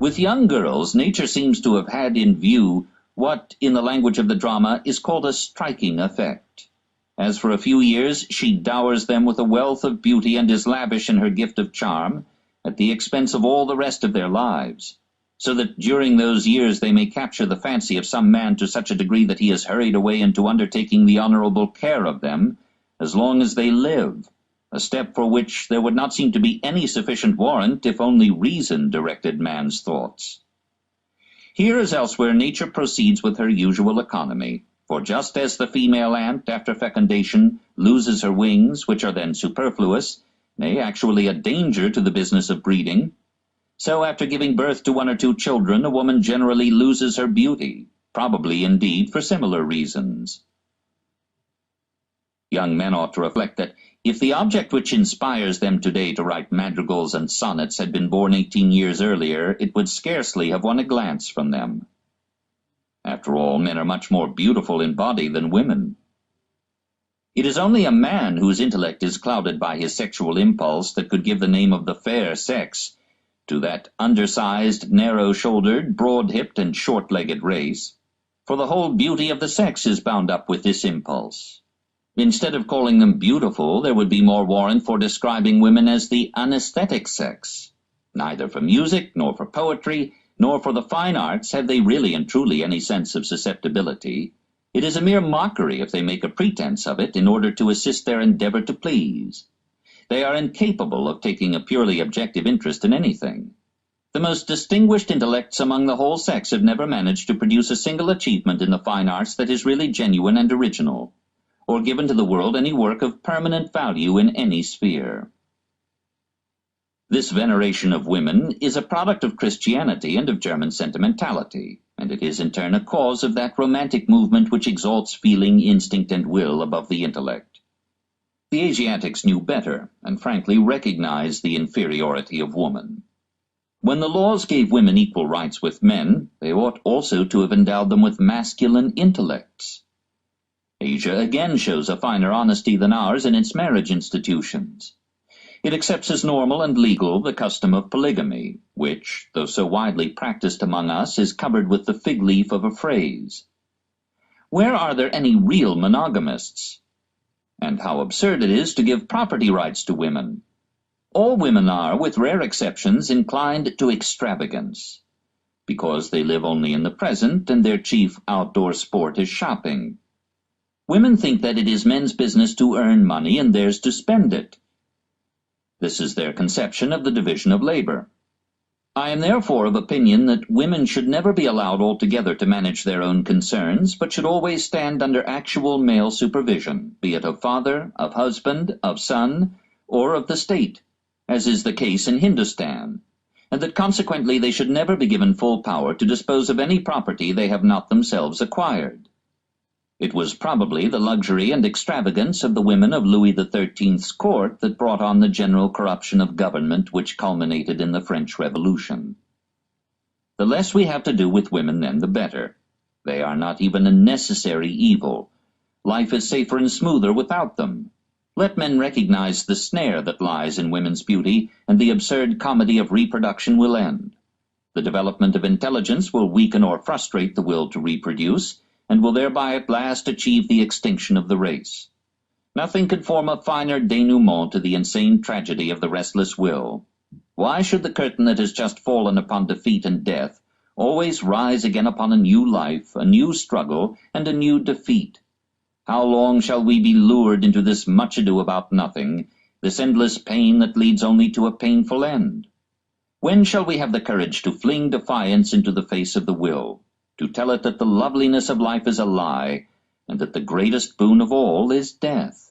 With young girls, nature seems to have had in view what, in the language of the drama, is called a striking effect. As for a few years she dowers them with a wealth of beauty and is lavish in her gift of charm, at the expense of all the rest of their lives, so that during those years they may capture the fancy of some man to such a degree that he is hurried away into undertaking the honorable care of them as long as they live, a step for which there would not seem to be any sufficient warrant if only reason directed man's thoughts. Here as elsewhere nature proceeds with her usual economy, for just as the female ant after fecundation loses her wings, which are then superfluous, nay, actually a danger to the business of breeding, so after giving birth to one or two children a woman generally loses her beauty, probably indeed for similar reasons. Young men ought to reflect that if the object which inspires them today to write madrigals and sonnets had been born 18 years earlier, it would scarcely have won a glance from them. After all, men are much more beautiful in body than women. It is only a man whose intellect is clouded by his sexual impulse that could give the name of the fair sex to that undersized, narrow-shouldered, broad-hipped, and short-legged race, for the whole beauty of the sex is bound up with this impulse. Instead of calling them beautiful, there would be more warrant for describing women as the unaesthetic sex. Neither for music, nor for poetry, nor for the fine arts have they really and truly any sense of susceptibility. It is a mere mockery if they make a pretense of it in order to assist their endeavor to please. They are incapable of taking a purely objective interest in anything. The most distinguished intellects among the whole sex have never managed to produce a single achievement in the fine arts that is really genuine and original, or given to the world any work of permanent value in any sphere. This veneration of women is a product of Christianity and of German sentimentality, and it is in turn a cause of that romantic movement which exalts feeling, instinct, and will above the intellect. The Asiatics knew better, and frankly recognized the inferiority of woman. When the laws gave women equal rights with men, they ought also to have endowed them with masculine intellects. Asia again shows a finer honesty than ours in its marriage institutions. It accepts as normal and legal the custom of polygamy, which, though so widely practiced among us, is covered with the fig leaf of a phrase. Where are there any real monogamists? And how absurd it is to give property rights to women. All women are, with rare exceptions, inclined to extravagance, because they live only in the present and their chief outdoor sport is shopping. Women think that it is men's business to earn money and theirs to spend it. This is their conception of the division of labor. I am therefore of opinion that women should never be allowed altogether to manage their own concerns, but should always stand under actual male supervision, be it of father, of husband, of son, or of the state, as is the case in Hindustan, and that consequently they should never be given full power to dispose of any property they have not themselves acquired. It was probably the luxury and extravagance of the women of Louis XIII's court that brought on the general corruption of government which culminated in the French Revolution. The less we have to do with women, then, the better. They are not even a necessary evil. Life is safer and smoother without them. Let men recognize the snare that lies in women's beauty, and the absurd comedy of reproduction will end. The development of intelligence will weaken or frustrate the will to reproduce, and will thereby at last achieve the extinction of the race. Nothing could form a finer denouement to the insane tragedy of the restless will. Why should the curtain that has just fallen upon defeat and death always rise again upon a new life, a new struggle, and a new defeat? How long shall we be lured into this much ado about nothing, this endless pain that leads only to a painful end? When shall we have the courage to fling defiance into the face of the will, to tell it that the loveliness of life is a lie, and that the greatest boon of all is death?